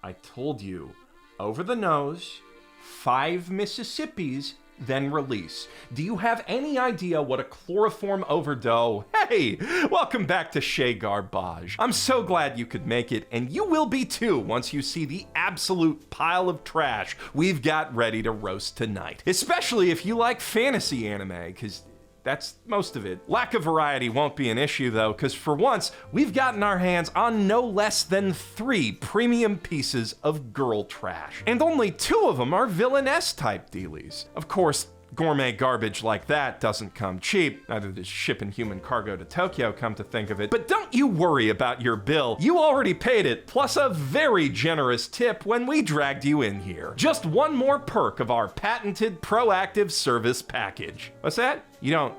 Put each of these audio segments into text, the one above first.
I told you. Over the nose, 5 Mississippis, then release. Do you have any idea what a chloroform overdose? Hey, welcome back to Chez Garbage. I'm so glad you could make it, and you will be too once you see the absolute pile of trash we've got ready to roast tonight. Especially if you like fantasy anime, because that's most of it. Lack of variety won't be an issue though, because for once, we've gotten our hands on no less than 3 premium pieces of girl trash. And only 2 of them are villainess type dealies. Of course, gourmet garbage like that doesn't come cheap, neither does shipping human cargo to Tokyo, come to think of it. But don't you worry about your bill, you already paid it, plus a very generous tip when we dragged you in here. Just one more perk of our patented proactive service package. What's that? You don't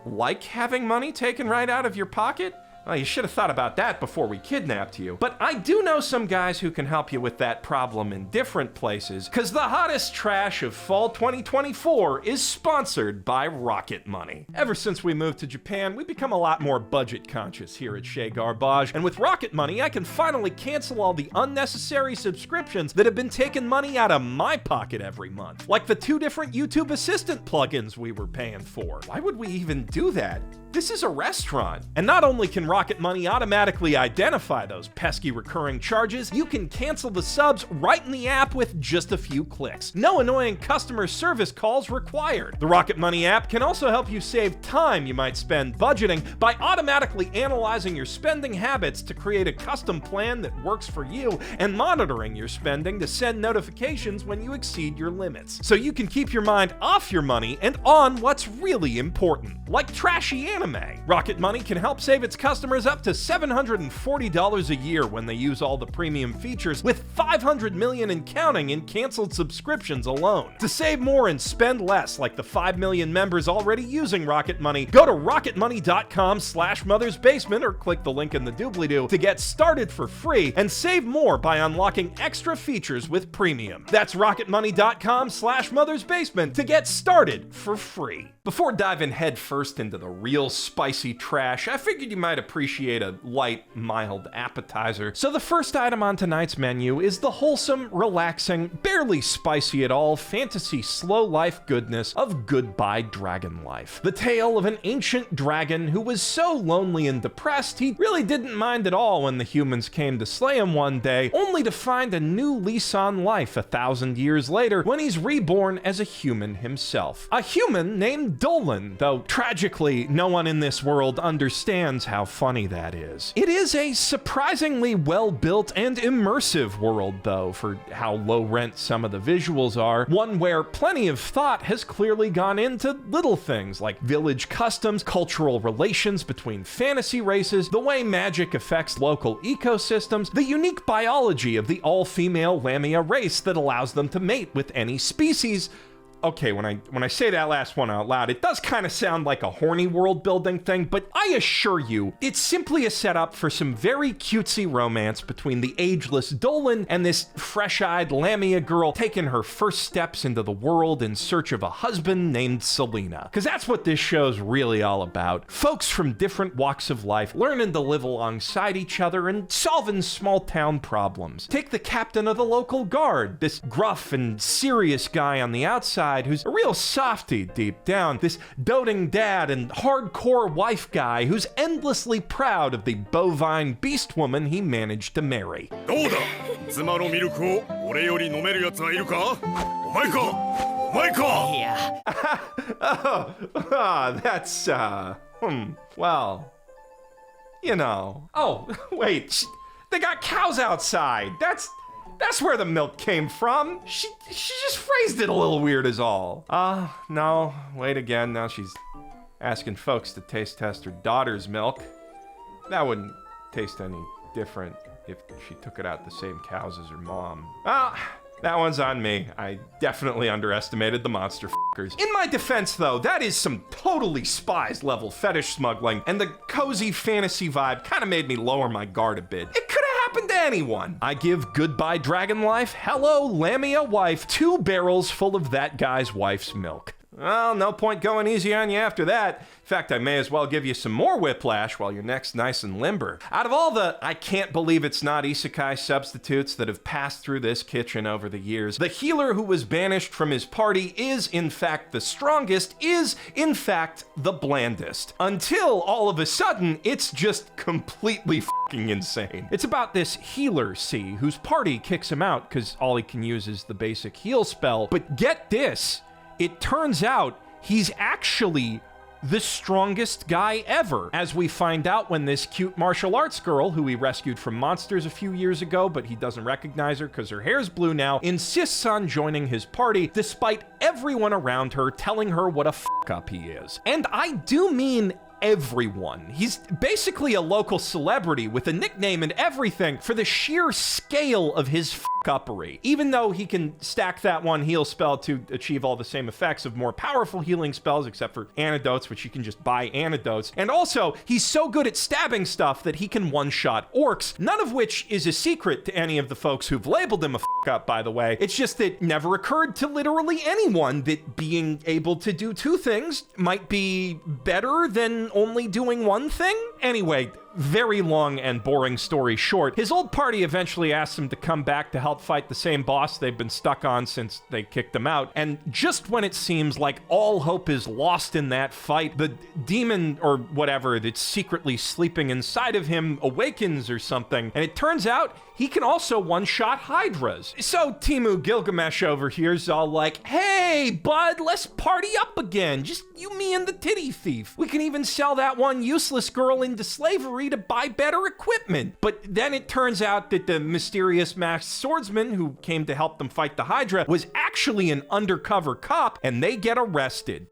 like having money taken right out of your pocket? Well, you should have thought about that before we kidnapped you. But I do know some guys who can help you with that problem in different places, because the hottest trash of fall 2024 is sponsored by Rocket Money. Ever since we moved to Japan, we've become a lot more budget conscious here at Chez Garbage, and with Rocket Money, I can finally cancel all the unnecessary subscriptions that have been taking money out of my pocket every month, like the 2 different YouTube Assistant plugins we were paying for. Why would we even do that? This is a restaurant. And not only can Rocket Money automatically identify those pesky recurring charges, you can cancel the subs right in the app with just a few clicks. No annoying customer service calls required. The Rocket Money app can also help you save time you might spend budgeting by automatically analyzing your spending habits to create a custom plan that works for you and monitoring your spending to send notifications when you exceed your limits. So you can keep your mind off your money and on what's really important, like trashy anime. Rocket Money can help save its customers up to $740 a year when they use all the premium features, with 500 million and counting in canceled subscriptions alone. To save more and spend less like the 5 million members already using Rocket Money, go to rocketmoney.com/mothersbasement or click the link in the doobly-doo to get started for free and save more by unlocking extra features with premium. That's rocketmoney.com/mothersbasement to get started for free. Before diving headfirst into the real spicy trash, I figured you might appreciate a light, mild appetizer. So the first item on tonight's menu is the wholesome, relaxing, barely spicy at all fantasy slow life goodness of Goodbye Dragon Life. The tale of an ancient dragon who was so lonely and depressed he really didn't mind at all when the humans came to slay him one day, only to find a new lease on life 1,000 years later when he's reborn as a human himself. A human named Dolan, though tragically no one in this world understands how funny that is. It is a surprisingly well-built and immersive world, though, for how low rent some of the visuals are. One where plenty of thought has clearly gone into little things like village customs, cultural relations between fantasy races, the way magic affects local ecosystems, the unique biology of the all-female Lamia race that allows them to mate with any species. Okay, when I say that last one out loud, it does kind of sound like a horny world building thing, but I assure you, it's simply a setup for some very cutesy romance between the ageless Dolan and this fresh-eyed Lamia girl taking her first steps into the world in search of a husband named Selena. Because that's what this show's really all about. Folks from different walks of life learning to live alongside each other and solving small-town problems. Take the captain of the local guard, this gruff and serious guy on the outside who's a real softie deep down, this doting dad and hardcore wife guy who's endlessly proud of the bovine beast woman he managed to marry. Yeah. That's, well, you know. Oh, wait, they got cows outside. That's where the milk came from. She just phrased it a little weird is all. No, wait again. Now she's asking folks to taste test her daughter's milk. That wouldn't taste any different if she took it out the same cows as her mom. That one's on me. I definitely underestimated the monster f***ers. In my defense, though, that is some totally spies-level fetish smuggling, and the cozy fantasy vibe kind of made me lower my guard a bit. It could have happened to anyone. I give Goodbye Dragon Life, hello Lamia wife, 2 barrels full of that guy's wife's milk. Well, no point going easy on you after that. In fact, I may as well give you some more whiplash while your neck's nice and limber. Out of all the I can't believe it's not isekai substitutes that have passed through this kitchen over the years, the healer who was banished from his party is in fact the strongest, is in fact the blandest. Until all of a sudden, it's just completely fucking insane. It's about this healer, see, whose party kicks him out because all he can use is the basic heal spell. But get this, it turns out he's actually the strongest guy ever, as we find out when this cute martial arts girl, who he rescued from monsters a few years ago, but he doesn't recognize her because her hair's blue now, insists on joining his party despite everyone around her telling her what a fuck-up he is. And I do mean everyone. He's basically a local celebrity with a nickname and everything for the sheer scale of his fuck-uppery. Even though he can stack that one heal spell to achieve all the same effects of more powerful healing spells, except for antidotes, which you can just buy antidotes. And also, he's so good at stabbing stuff that he can one-shot orcs, none of which is a secret to any of the folks who've labeled him a fuck-up, by the way. It's just that it never occurred to literally anyone that being able to do two things might be better than only doing one thing? Anyway, very long and boring story short, his old party eventually asks him to come back to help fight the same boss they've been stuck on since they kicked him out. And just when it seems like all hope is lost in that fight, the demon or whatever that's secretly sleeping inside of him awakens or something. And it turns out he can also one-shot hydras. So Timu Gilgamesh over here's all like, hey, bud, let's party up again. Just you, me, and the titty thief. We can even sell that one useless girl into slavery to buy better equipment. But then it turns out that the mysterious masked swordsman who came to help them fight the Hydra was actually an undercover cop, and they get arrested.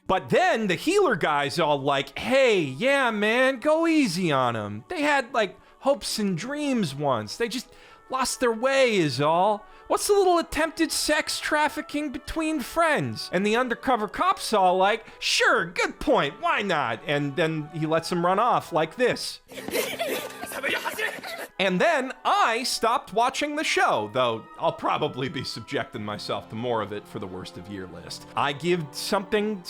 But then the healer guy's all like, hey, yeah, man, go easy on them. They had, like, hopes and dreams once. They just lost their way is all. What's the little attempted sex trafficking between friends? And the undercover cop's all like, sure, good point, why not? And then he lets him run off like this. And then I stopped watching the show, though I'll probably be subjecting myself to more of it for the worst of year list. I give something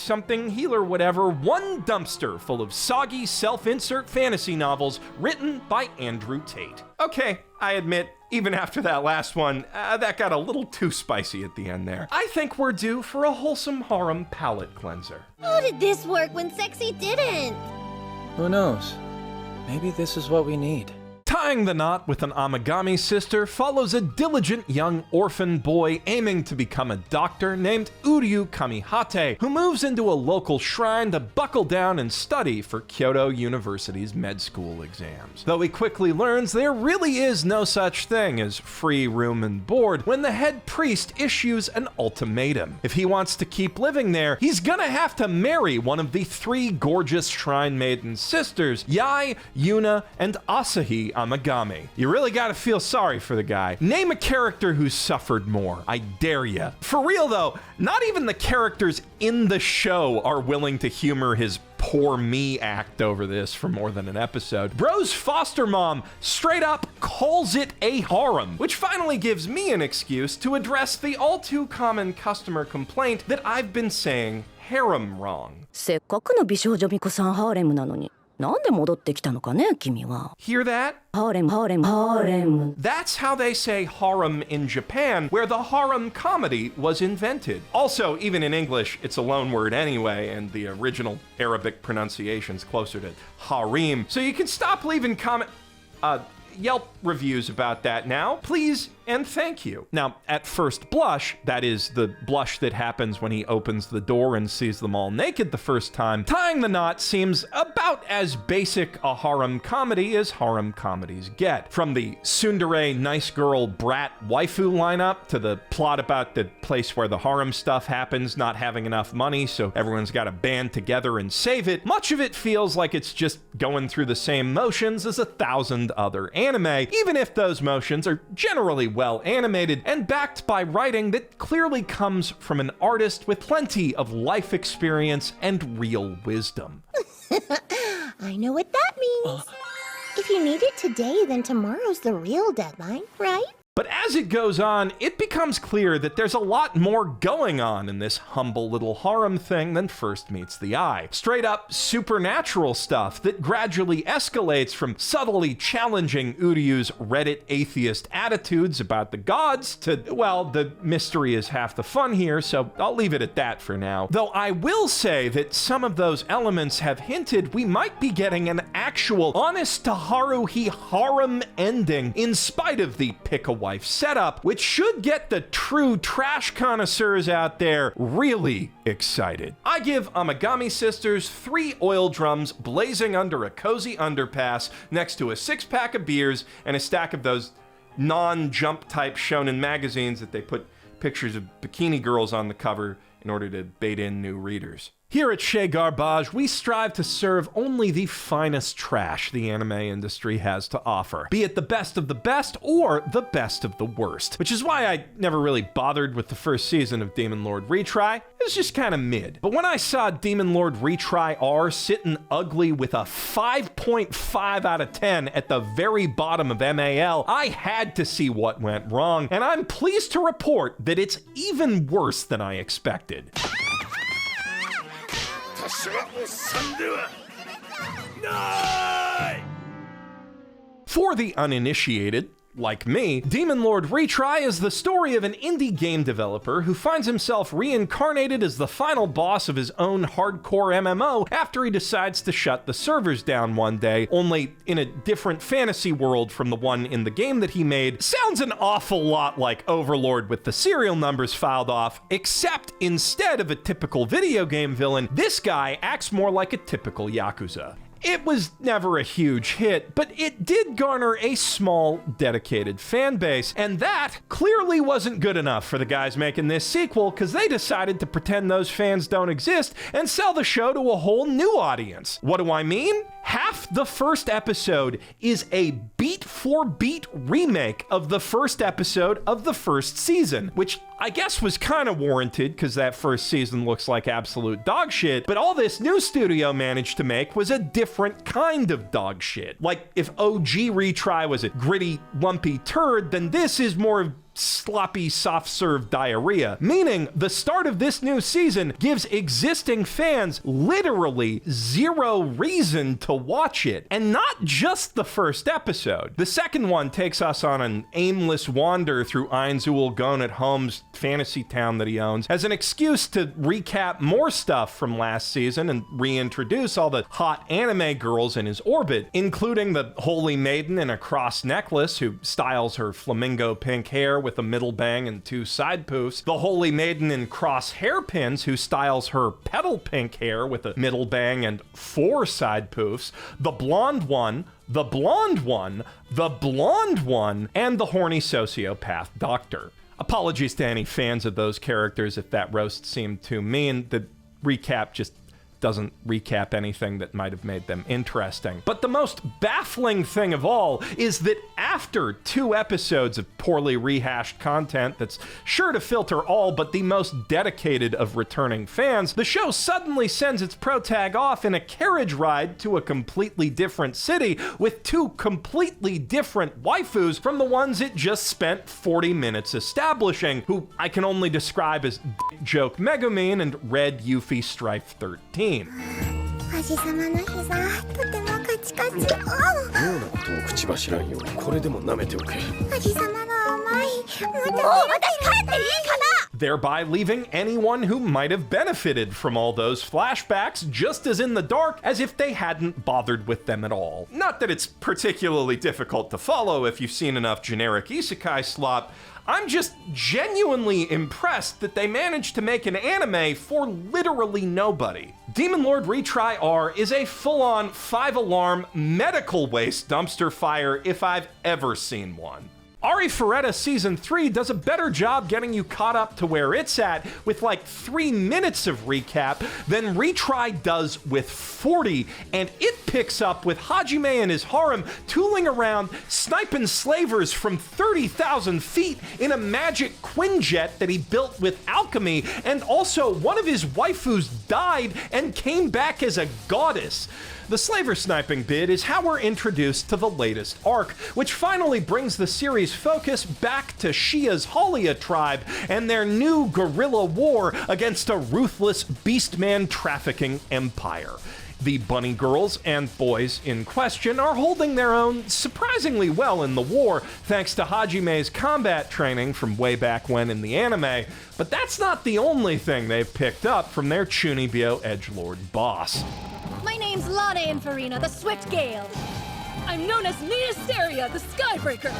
healer whatever one dumpster full of soggy self-insert fantasy novels written by Andrew Tate. Okay, I admit, even after that last one, that got a little too spicy at the end there. I think we're due for a wholesome harem palate cleanser. How did this work when sexy didn't? Who knows? Maybe this is what we need. Tying the knot with an Amagami sister follows a diligent young orphan boy aiming to become a doctor named Uryu Kamihate, who moves into a local shrine to buckle down and study for Kyoto University's med school exams. Though he quickly learns there really is no such thing as free room and board when the head priest issues an ultimatum. If he wants to keep living there, he's gonna have to marry one of the three gorgeous shrine maiden sisters, Yai, Yuna, and Asahi Amagami. You really gotta feel sorry for the guy. Name a character who's suffered more. I dare ya. For real though, not even the characters in the show are willing to humor his poor me act over this for more than an episode. Bro's foster mom straight up calls it a harem, which finally gives me an excuse to address the all too common customer complaint that I've been saying harem wrong. せっかくの美少女巫女さんハーレムなのに。なんで戻ってきたのかね、君は。Hear that? Harem, harem, harem. That's how they say harem in Japan, where the harem comedy was invented. Also, even in English, it's a loan word anyway, and the original Arabic pronunciation's closer to harem. So you can stop leaving Yelp reviews about that now, please and thank you. Now, at first blush, that is the blush that happens when he opens the door and sees them all naked the first time, tying the knot seems about as basic a harem comedy as harem comedies get. From the tsundere nice girl brat waifu lineup to the plot about the place where the harem stuff happens not having enough money, so everyone's got to band together and save it, much of it feels like it's just going through the same motions as 1,000 other anime, even if those motions are generally well animated and backed by writing that clearly comes from an artist with plenty of life experience and real wisdom. I know what that means. If you need it today, then tomorrow's the real deadline, right? But as it goes on, it becomes clear that there's a lot more going on in this humble little harem thing than first meets the eye. Straight up supernatural stuff that gradually escalates from subtly challenging Uryu's Reddit atheist attitudes about the gods to, well, the mystery is half the fun here, so I'll leave it at that for now. Though I will say that some of those elements have hinted we might be getting an actual honest to Haruhi harem ending in spite of the pick-a-wife setup, which should get the true trash connoisseurs out there really excited. I give Amagami Sisters 3 oil drums blazing under a cozy underpass next to a 6-pack of beers and a stack of those non-jump type shonen magazines that they put pictures of bikini girls on the cover in order to bait in new readers. Here at Chez Garbage, we strive to serve only the finest trash the anime industry has to offer, be it the best of the best or the best of the worst, which is why I never really bothered with the first season of Demon Lord Retry. It was just kind of mid. But when I saw Demon Lord Retry R sitting ugly with a 5.5 out of 10 at the very bottom of MAL, I had to see what went wrong, and I'm pleased to report that it's even worse than I expected. For the uninitiated, like me, Demon Lord Retry is the story of an indie game developer who finds himself reincarnated as the final boss of his own hardcore MMO after he decides to shut the servers down one day, only in a different fantasy world from the one in the game that he made. Sounds an awful lot like Overlord with the serial numbers filed off, except instead of a typical video game villain, this guy acts more like a typical Yakuza. It was never a huge hit, but it did garner a small, dedicated fan base, and that clearly wasn't good enough for the guys making this sequel, because they decided to pretend those fans don't exist and sell the show to a whole new audience. What do I mean? Half the first episode is a beat-for-beat remake of the first episode of the first season, which I guess was kind of warranted because that first season looks like absolute dog shit, but all this new studio managed to make was a different kind of dog shit. Like, if OG Retry was a gritty, lumpy turd, then this is more of sloppy, soft-serve diarrhea, meaning the start of this new season gives existing fans literally zero reason to watch it. And not just the first episode. The second one takes us on an aimless wander through Ainzul Gon Home's fantasy town that he owns as an excuse to recap more stuff from last season and reintroduce all the hot anime girls in his orbit, including the Holy Maiden in a cross necklace who styles her flamingo pink hair with a middle bang and 2 side poofs, the Holy Maiden in cross hairpins who styles her petal pink hair with a middle bang and 4 side poofs, the blonde one, the blonde one, the blonde one, and the horny sociopath doctor. Apologies to any fans of those characters if that roast seemed too mean. The recap just doesn't recap anything that might have made them interesting. But the most baffling thing of all is that after 2 episodes of poorly rehashed content that's sure to filter all but the most dedicated of returning fans, the show suddenly sends its protag off in a carriage ride to a completely different city with 2 completely different waifus from the ones it just spent 40 minutes establishing, who I can only describe as Dick Joke Megumin and Red Yuffie Strife 13. おじさまの膝とてもカチカチ。妙なことを口走らんようにこれでも舐めておけ。おじさまの甘い。もう私帰っていいかな。 Thereby leaving anyone who might have benefited from all those flashbacks just as in the dark as if they hadn't bothered with them at all. Not that it's particularly difficult to follow if you've seen enough generic isekai slop. I'm just genuinely impressed that they managed to make an anime for literally nobody. Demon Lord Retry R is a full-on 5-alarm medical waste dumpster fire if I've ever seen one. Arifureta Season 3 does a better job getting you caught up to where it's at with like 3 minutes of recap than Retry does with 40, and it picks up with Hajime and his harem tooling around, sniping slavers from 30,000 feet in a magic Quinjet that he built with alchemy, and also one of his waifus died and came back as a goddess. The slaver sniping bit is how we're introduced to the latest arc, which finally brings the series' focus back to Shia's Halia tribe and their new guerrilla war against a ruthless beastman trafficking empire. The bunny girls and boys in question are holding their own surprisingly well in the war, thanks to Hajime's combat training from way back when in the anime, but that's not the only thing they've picked up from their Chunibyo edgelord boss. My name's Lana Infarina, the Swift Gale. I'm known as Nia Steria, the Skybreaker.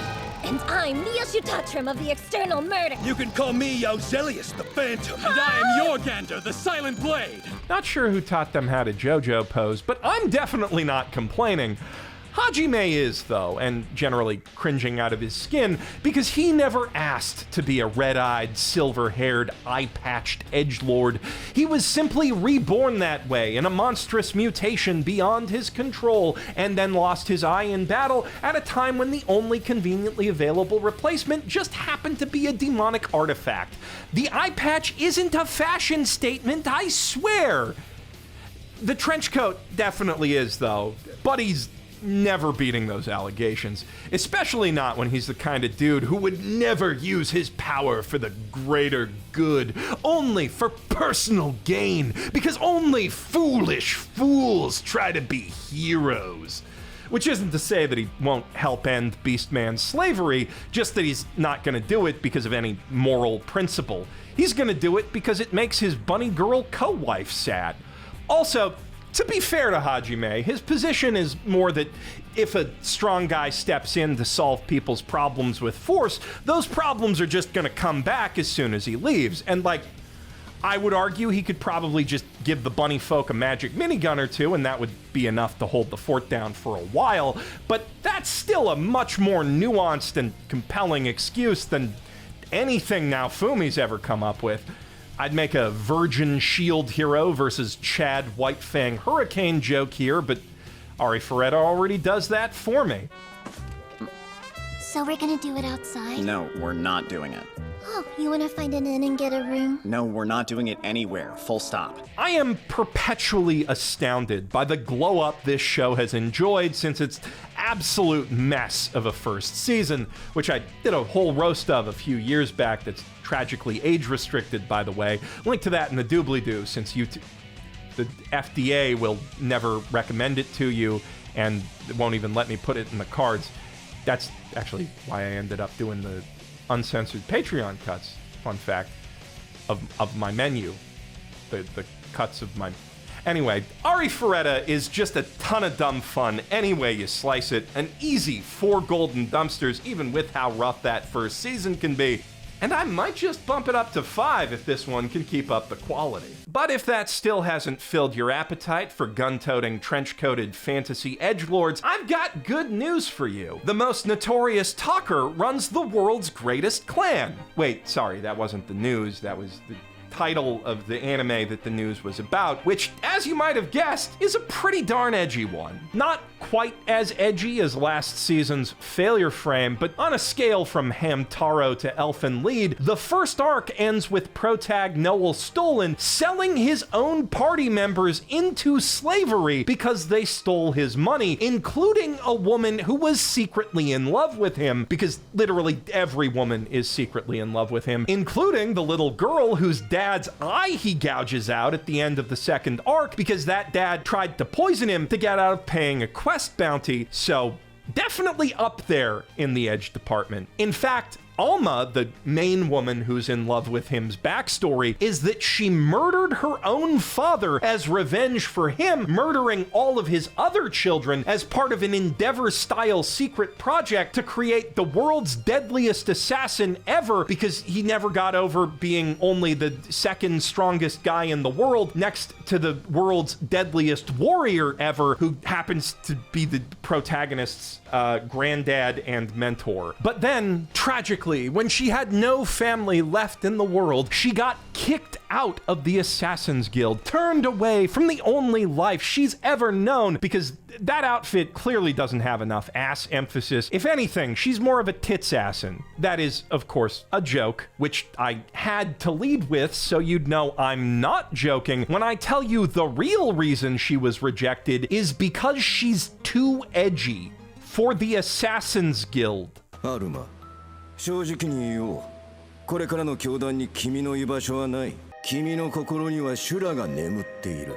And I'm Nia Shutatrim of the External Murder. You can call me Yauzelius, the Phantom. And I am Jorgander, the Silent Blade. Not sure who taught them how to JoJo pose, but I'm definitely not complaining. Hajime is, though, and generally cringing out of his skin, because he never asked to be a red-eyed, silver-haired, eye-patched edgelord. He was simply reborn that way in a monstrous mutation beyond his control, and then lost his eye in battle at a time when the only conveniently available replacement just happened to be a demonic artifact. The eye patch isn't a fashion statement, I swear! The trench coat definitely is, though, but he's never beating those allegations, especially not when he's the kind of dude who would never use his power for the greater good, only for personal gain, because only foolish fools try to be heroes. Which isn't to say that he won't help end Beastman's slavery, just that he's not going to do it because of any moral principle. He's going to do it because it makes his bunny girl co-wife sad. Also, to be fair to Hajime, his position is more that if a strong guy steps in to solve people's problems with force, those problems are just gonna come back as soon as he leaves. And like, I would argue he could probably just give the bunny folk a magic minigun or two, and that would be enough to hold the fort down for a while, but that's still a much more nuanced and compelling excuse than anything Naofumi's ever come up with. I'd make a Virgin Shield hero versus Chad Whitefang Hurricane joke here, but Arifureta already does that for me. So we're gonna do it outside? No, we're not doing it. Oh, you wanna find an inn and get a room? No, we're not doing it anywhere. Full stop. I am perpetually astounded by the glow up this show has enjoyed since its absolute mess of a first season, which I did a whole roast of a few years back that's tragically age restricted, by the way. Link to that in the doobly-doo, since the FDA will never recommend it to you and won't even let me put it in the cards. That's actually why I ended up doing the uncensored Patreon cuts, fun fact, of my menu. The cuts of my... Anyway, Arifureta is just a ton of dumb fun any way you slice it. An easy 4 golden dumpsters, even with how rough that first season can be. And I might just bump it up to 5 if this one can keep up the quality. But if that still hasn't filled your appetite for gun-toting, trench-coated fantasy edgelords, I've got good news for you. The most notorious talker runs the world's greatest clan. Wait, sorry, that wasn't the news, that was the title of the anime that the news was about, which, as you might have guessed, is a pretty darn edgy one. Not quite as edgy as last season's Failure Frame, but on a scale from Hamtaro to Elfen Lied, the first arc ends with protag Noel Stolen selling his own party members into slavery because they stole his money, including a woman who was secretly in love with him, because literally every woman is secretly in love with him, including the little girl whose dad's eye he gouges out at the end of the second arc because that dad tried to poison him to get out of paying a quest bounty. So definitely up there in the edge department. In fact, Alma, the main woman who's in love with him's backstory, is that she murdered her own father as revenge for him murdering all of his other children as part of an Endeavor-style secret project to create the world's deadliest assassin ever, because he never got over being only the second strongest guy in the world next to the world's deadliest warrior ever, who happens to be the protagonist's granddad and mentor. But then, tragically, when she had no family left in the world, she got kicked out of the Assassin's Guild, turned away from the only life she's ever known, because that outfit clearly doesn't have enough ass emphasis. If anything, she's more of a tits-assassin. That is, of course, a joke, which I had to lead with so you'd know I'm not joking when I tell you the real reason she was rejected is because she's too edgy for the Assassin's Guild. アルマ、正直に言おう。これからの教団に君の居場所はない。君の心には修羅が眠っている。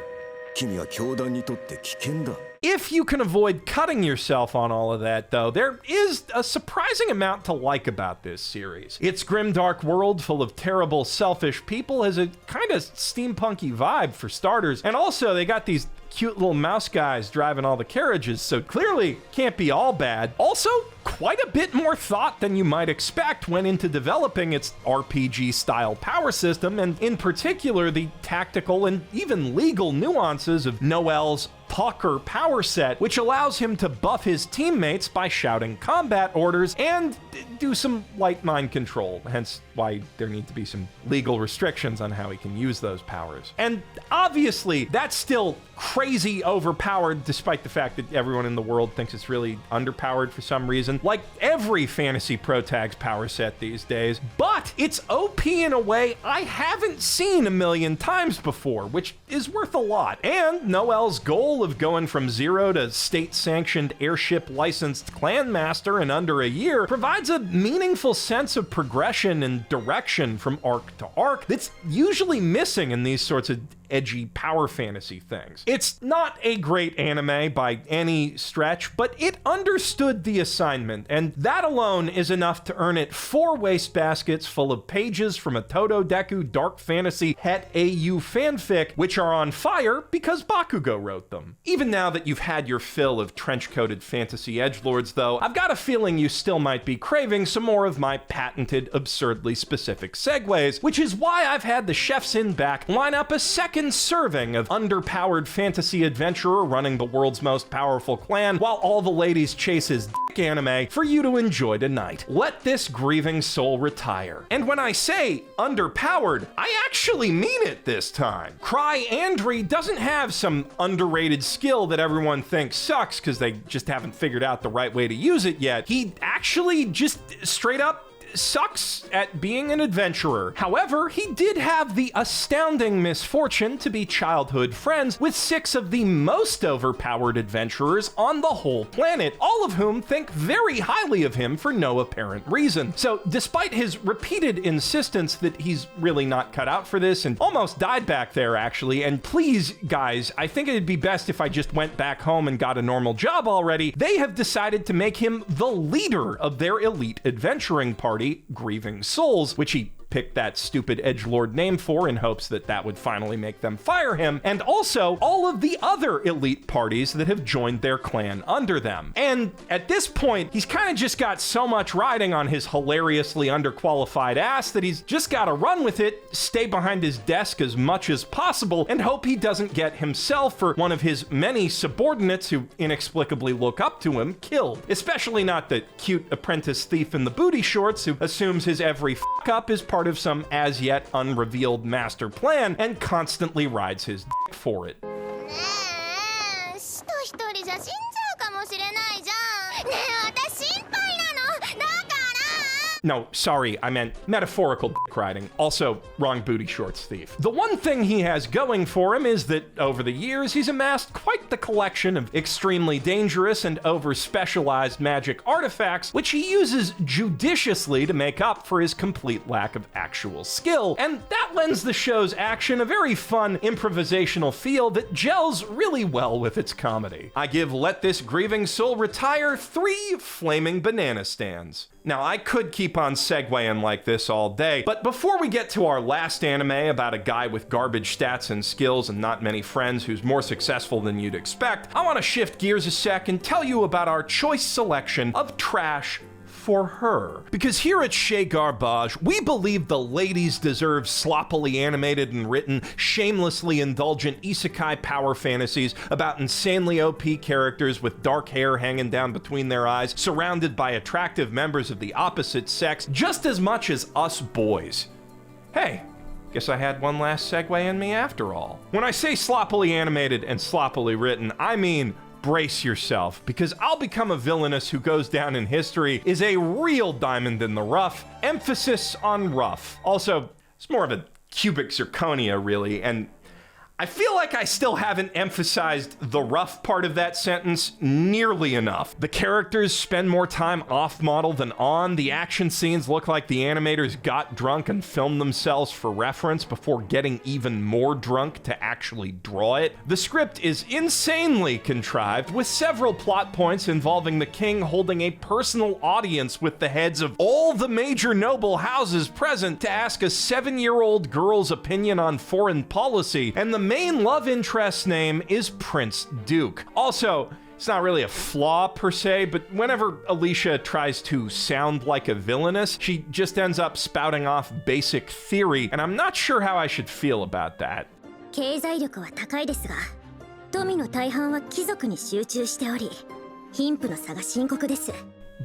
君は教団にとって危険だ。 If you can avoid cutting yourself on all of that, though, there is a surprising amount to like about this series. Its grimdark world full of terrible, selfish people has a kind of steampunky vibe for starters, and also they got these cute little mouse guys driving all the carriages, so clearly can't be all bad. Also, quite a bit more thought than you might expect went into developing its RPG-style power system, and in particular the tactical and even legal nuances of Noel's Pucker power set, which allows him to buff his teammates by shouting combat orders and do some light mind control, hence why there need to be some legal restrictions on how he can use those powers. And obviously, that's still crazy overpowered, despite the fact that everyone in the world thinks it's really underpowered for some reason, like every fantasy protag's power set these days. But it's OP in a way I haven't seen a million times before, which is worth a lot. And Noel's goal of going from 0 to state-sanctioned airship-licensed clan master in under a year provides a meaningful sense of progression and direction from arc to arc that's usually missing in these sorts of edgy power fantasy things. It's not a great anime by any stretch, but it understood the assignment, and that alone is enough to earn it 4 wastebaskets full of pages from a Tododeku dark fantasy het AU fanfic, which are on fire because Bakugo wrote them. Even now that you've had your fill of trench-coated fantasy edgelords, though, I've got a feeling you still might be craving some more of my patented, absurdly specific segues, which is why I've had the chefs in back line up a second serving of underpowered fantasy adventurer running the world's most powerful clan while all the ladies chase his dick anime for you to enjoy tonight. Let this grieving soul retire. And when I say underpowered, I actually mean it this time. Cry Andri doesn't have some underrated skill that everyone thinks sucks because they just haven't figured out the right way to use it yet. He actually just straight up sucks at being an adventurer. However, he did have the astounding misfortune to be childhood friends with 6 of the most overpowered adventurers on the whole planet, all of whom think very highly of him for no apparent reason. So, despite his repeated insistence that he's really not cut out for this and almost died back there actually, and please guys, I think it'd be best if I just went back home and got a normal job already, they have decided to make him the leader of their elite adventuring party, Grieving Souls, which he picked that stupid edgelord name for in hopes that that would finally make them fire him, and also all of the other elite parties that have joined their clan under them. And at this point, he's kind of just got so much riding on his hilariously underqualified ass that he's just got to run with it, stay behind his desk as much as possible, and hope he doesn't get himself or one of his many subordinates who inexplicably look up to him killed. Especially not the cute apprentice thief in the booty shorts who assumes his every fuck-up is part of some as yet unrevealed master plan and constantly rides his dick for it. ねえ、使徒一人じゃ死んじゃうかもしれないじゃん。ねえ、私心配なの。だから。 No, sorry, I meant metaphorical dick riding. Also, wrong booty shorts thief. The one thing he has going for him is that over the years, he's amassed quite the collection of extremely dangerous and over-specialized magic artifacts, which he uses judiciously to make up for his complete lack of actual skill. And that lends the show's action a very fun, improvisational feel that gels really well with its comedy. I give Let This Grieving Soul Retire 3 flaming banana stands. Now, I could keep on segueing like this all day, but before we get to our last anime about a guy with garbage stats and skills and not many friends who's more successful than you'd expect, I want to shift gears a sec and tell you about our choice selection of trash for her. Because here at Chez Garbage, we believe the ladies deserve sloppily animated and written, shamelessly indulgent isekai power fantasies about insanely OP characters with dark hair hanging down between their eyes, surrounded by attractive members of the opposite sex, just as much as us boys. Hey, guess I had one last segue in me after all. When I say sloppily animated and sloppily written, I mean brace yourself, because I'll Become a Villainess Who Goes Down in History is a real diamond in the rough, emphasis on rough. Also, it's more of a cubic zirconia, really, and I feel like I still haven't emphasized the rough part of that sentence nearly enough. The characters spend more time off-model than on. The action scenes look like the animators got drunk and filmed themselves for reference before getting even more drunk to actually draw it. The script is insanely contrived, with several plot points involving the king holding a personal audience with the heads of all the major noble houses present to ask a 7-year-old girl's opinion on foreign policy, and the main love interest's name is Prince Duke. Also, it's not really a flaw per se, but whenever Alicia tries to sound like a villainess, she just ends up spouting off basic theory, and I'm not sure how I should feel about that. 経済力は高いですが、富の大半は貴族に集中しており、貧富の差が深刻です。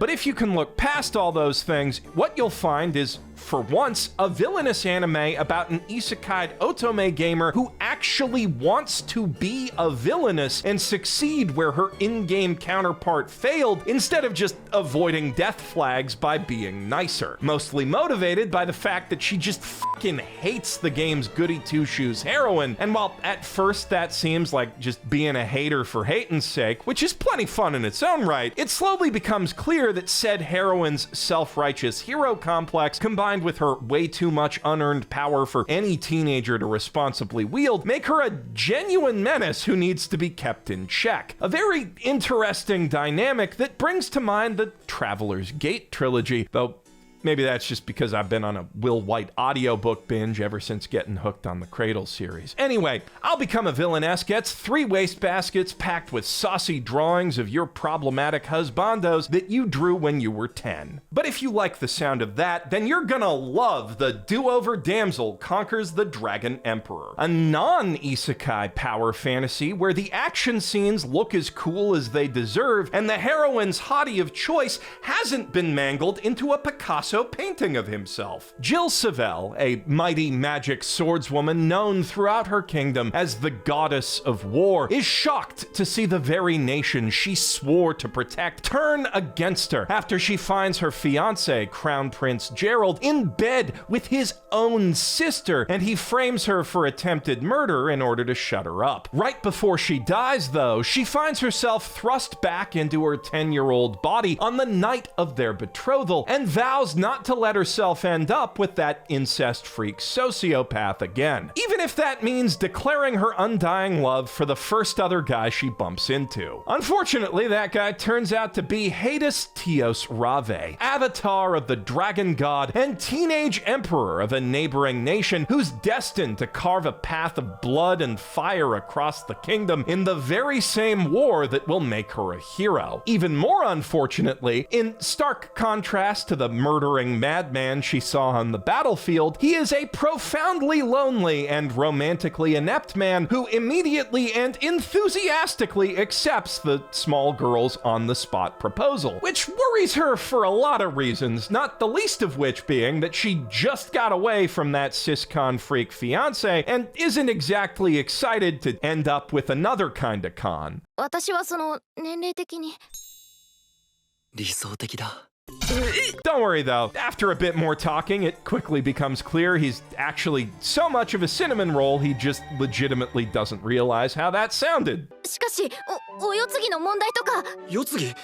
But if you can look past all those things, what you'll find is, for once, a villainous anime about an isekai otome gamer who actually wants to be a villainess and succeed where her in-game counterpart failed, instead of just avoiding death flags by being nicer. Mostly motivated by the fact that she just fucking hates the game's goody two-shoes heroine, and while at first that seems like just being a hater for hating's sake, which is plenty fun in its own right, it slowly becomes clear that said heroine's self-righteous hero complex, combined with her way too much unearned power for any teenager to responsibly wield, make her a genuine menace who needs to be kept in check. A very interesting dynamic that brings to mind the Traveler's Gate trilogy, though maybe that's just because I've been on a Will White audiobook binge ever since getting hooked on the Cradle series. Anyway, I'll Become a Villainess gets 3 wastebaskets packed with saucy drawings of your problematic husbandos that you drew when you were 10. But if you like the sound of that, then you're gonna love The Do-Over Damsel Conquers the Dragon Emperor, a non-isekai power fantasy where the action scenes look as cool as they deserve, and the heroine's hottie of choice hasn't been mangled into a Picasso painting of himself. Jill Savelle, a mighty magic swordswoman known throughout her kingdom as the goddess of war, is shocked to see the very nation she swore to protect turn against her after she finds her fiancé, Crown Prince Gerald, in bed with his own sister, and he frames her for attempted murder in order to shut her up. Right before she dies, though, she finds herself thrust back into her 10-year-old body on the night of their betrothal and vows not to let herself end up with that incest freak sociopath again, even if that means declaring her undying love for the first other guy she bumps into. Unfortunately, that guy turns out to be Hades Tios Rave, avatar of the dragon god and teenage emperor of a neighboring nation who's destined to carve a path of blood and fire across the kingdom in the very same war that will make her a hero. Even more unfortunately, in stark contrast to the murdering madman she saw on the battlefield, he is a profoundly lonely and romantically inept man who immediately and enthusiastically accepts the small girl's on-the-spot proposal, which worries her for a lot of reasons, not the least of which being that she just got away from that cis-con freak fiancé and isn't exactly excited to end up with another kind of con. 私はその年齢的に 理想的だ。 Don't worry though, after a bit more talking, it quickly becomes clear he's actually so much of a cinnamon roll he just legitimately doesn't realize how that sounded. しかし、お世継ぎの問題とか。世継ぎ？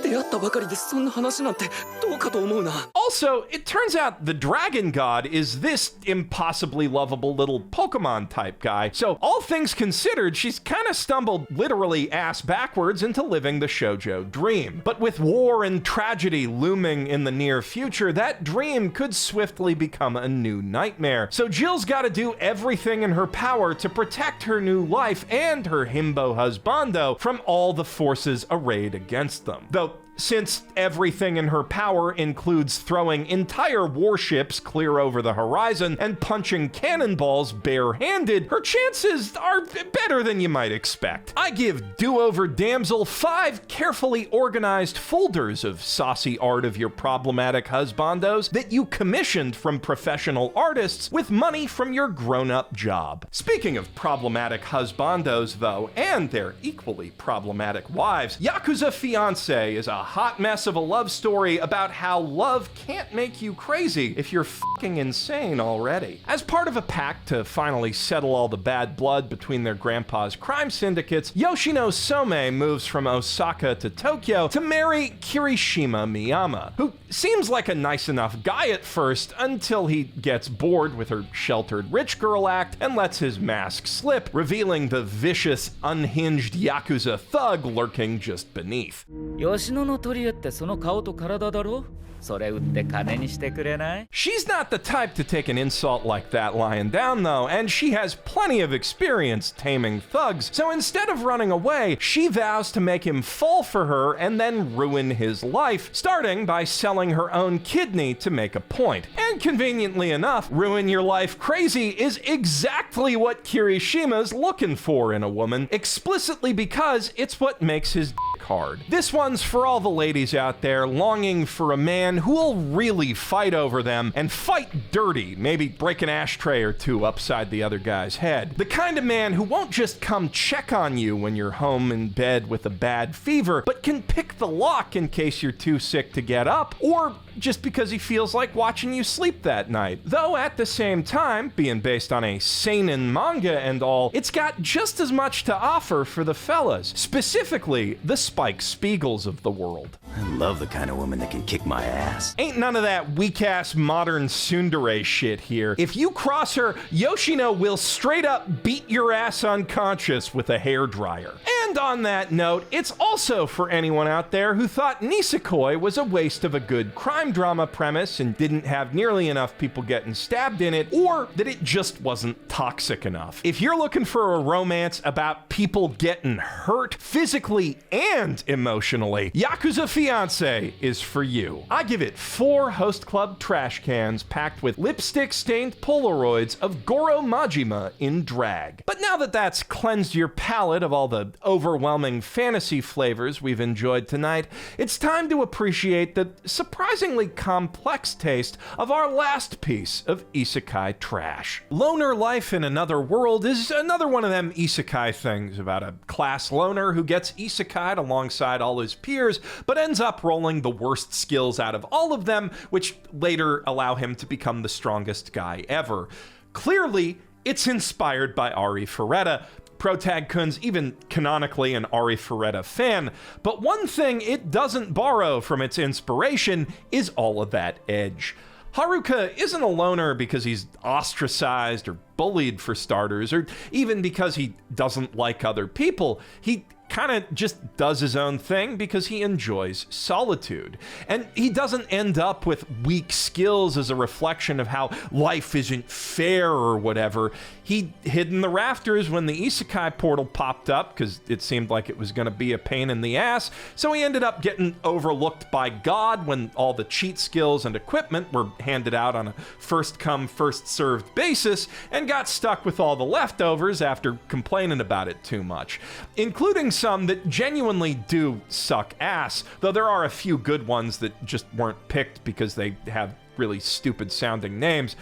出会ったばかりでそんな話なんてどうかと思うな。 Also, it turns out the Dragon God is this impossibly lovable little Pokemon type guy. So, all things considered, she's kind of stumbled literally ass backwards into living the shoujo dream. But with war and tragedy looming in the near future, that dream could swiftly become a new nightmare. So Jill's got to do everything in her power to protect her new life and her himbo husbando from all the forces arrayed against them. Though, since everything in her power includes throwing entire warships clear over the horizon and punching cannonballs barehanded, her chances are better than you might expect. I give Do-Over Damsel 5 carefully organized folders of saucy art of your problematic husbandos that you commissioned from professional artists with money from your grown-up job. Speaking of problematic husbandos, though, and their equally problematic wives, Yakuza Fiancé is a hot mess of a love story about how love can't make you crazy if you're fucking insane already. As part of a pact to finally settle all the bad blood between their grandpa's crime syndicates, Yoshino Some moves from Osaka to Tokyo to marry Kirishima Miyama, who seems like a nice enough guy at first until he gets bored with her sheltered rich girl act and lets his mask slip, revealing the vicious, unhinged Yakuza thug lurking just beneath. 吉野の取り合ってその顔と体だろ それ売って金にしてくれない She's not the type to take an insult like that lying down, though, and she has plenty of experience taming thugs, so instead of running away, she vows to make him fall for her and then ruin his life, starting by selling her own kidney to make a point. And conveniently enough, ruin your life crazy is exactly what Kirishima's looking for in a woman, explicitly because it's what makes his hard. This one's for all the ladies out there longing for a man who will really fight over them and fight dirty, maybe break an ashtray or two upside the other guy's head. The kind of man who won't just come check on you when you're home in bed with a bad fever, but can pick the lock in case you're too sick to get up, or just because he feels like watching you sleep that night. Though at the same time, being based on a seinen manga and all, it's got just as much to offer for the fellas, specifically the Spike Spiegels of the world. I love the kind of woman that can kick my ass. Ain't none of that weak-ass modern tsundere shit here. If you cross her, Yoshino will straight up beat your ass unconscious with a hairdryer. And on that note, it's also for anyone out there who thought Nisekoi was a waste of a good crime drama premise and didn't have nearly enough people getting stabbed in it, or that it just wasn't toxic enough. If you're looking for a romance about people getting hurt physically and emotionally, Yakuza Fiancé is for you. I give it 4 Host Club trash cans packed with lipstick-stained Polaroids of Goro Majima in drag. But now that that's cleansed your palate of all the overwhelming fantasy flavors we've enjoyed tonight, it's time to appreciate the surprisingly complex taste of our last piece of isekai trash. Loner Life in Another World is another one of them isekai things about a class loner who gets isekai'd alongside all his peers, but ends up rolling the worst skills out of all of them, which later allow him to become the strongest guy ever. Clearly, it's inspired by Ari Ferretta. Protag-kun's even canonically an Ari Ferretta fan, but one thing it doesn't borrow from its inspiration is all of that edge. Haruka isn't a loner because he's ostracized or bullied for starters, or even because he doesn't like other people. He kind of just does his own thing because he enjoys solitude. And he doesn't end up with weak skills as a reflection of how life isn't fair or whatever. He hid in the rafters when the isekai portal popped up because it seemed like it was going to be a pain in the ass, so he ended up getting overlooked by God when all the cheat skills and equipment were handed out on a first-come, first-served basis, and got stuck with all the leftovers after complaining about it too much, including some that genuinely do suck ass, though there are a few good ones that just weren't picked because they have really stupid sounding names.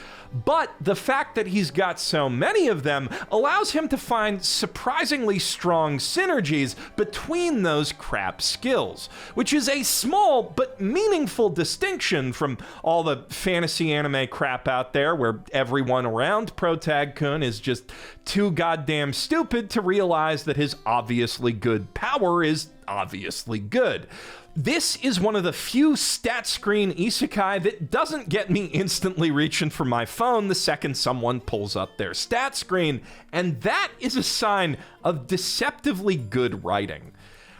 But the fact that he's got so many of them allows him to find surprisingly strong synergies between those crap skills, which is a small but meaningful distinction from all the fantasy anime crap out there where everyone around Protag-kun is just too goddamn stupid to realize that his obviously good power is obviously good. This is one of the few stat screen isekai that doesn't get me instantly reaching for my phone the second someone pulls up their stat screen, and that is a sign of deceptively good writing.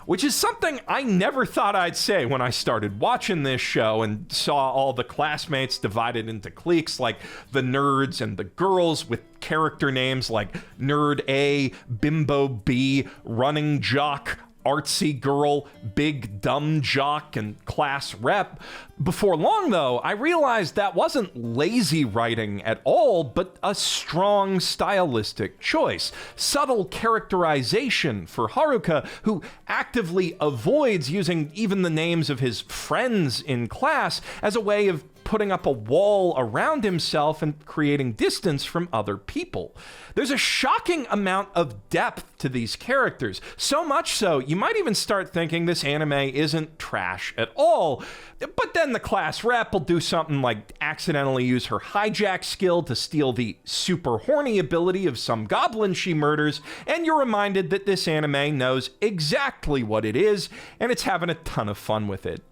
Which is something I never thought I'd say when I started watching this show and saw all the classmates divided into cliques like the nerds and the girls with character names like Nerd A, Bimbo B, Running Jock, Artsy Girl, Big Dumb Jock, and Class Rep. Before long, though, I realized that wasn't lazy writing at all, but a strong stylistic choice. Subtle characterization for Haruka, who actively avoids using even the names of his friends in class as a way of putting up a wall around himself and creating distance from other people. There's a shocking amount of depth to these characters, so much so you might even start thinking this anime isn't trash at all. But then the class rep will do something like accidentally use her hijack skill to steal the super horny ability of some goblin she murders, and you're reminded that this anime knows exactly what it is, and it's having a ton of fun with it.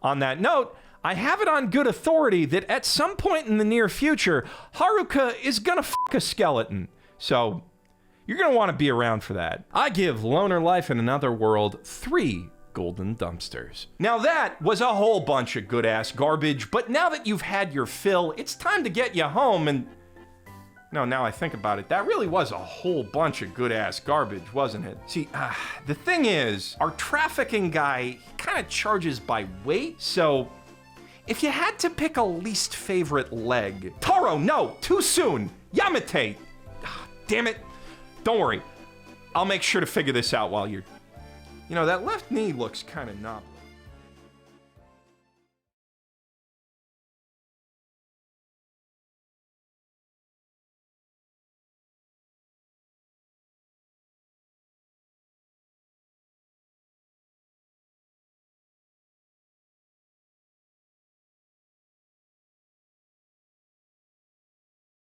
On that note, I have it on good authority that at some point in the near future, Haruka is gonna fuck a skeleton. So, you're gonna want to be around for that. I give Loner Life in Another World 3 golden dumpsters. Now that was a whole bunch of good-ass garbage, but now that you've had your fill, it's time to get you home and... No, now I think about it, that really was a whole bunch of good-ass garbage, wasn't it? See, the thing is, our trafficking guy kind of charges by weight, so... If you had to pick a least favorite leg... Taro, no! Too soon! Yamate! Damn it! Don't worry. I'll make sure to figure this out while you're... You know, that left knee looks kind of knobbly.